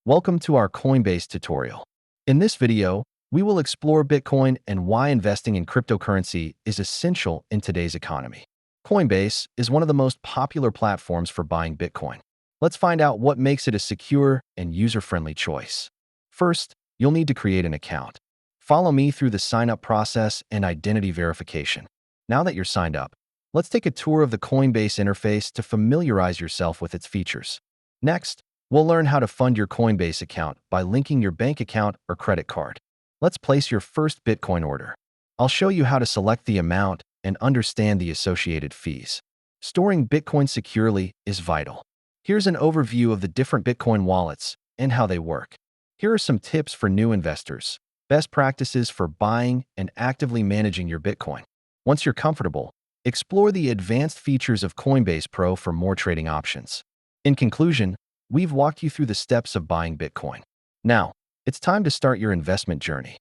Welcome to our Coinbase tutorial. In this video, we will explore Bitcoin and why investing in cryptocurrency is essential in today's economy. Coinbase is one of the most popular platforms for buying Bitcoin. Let's find out what makes it a secure and user-friendly choice. First, you'll need to create an account. Follow me through the sign-up process and identity verification. Now that you're signed up, let's take a tour of the Coinbase interface to familiarize yourself with its features. Next, we'll learn how to fund your Coinbase account by linking your bank account or credit card. Let's place your first Bitcoin order. I'll show you how to select the amount and understand the associated fees. Storing Bitcoin securely is vital. Here's an overview of the different Bitcoin wallets and how they work. Here are some tips for new investors. Best practices for buying and actively managing your Bitcoin. Once you're comfortable, explore the advanced features of Coinbase Pro for more trading options. In conclusion, we've walked you through the steps of buying Bitcoin. Now, it's time to start your investment journey.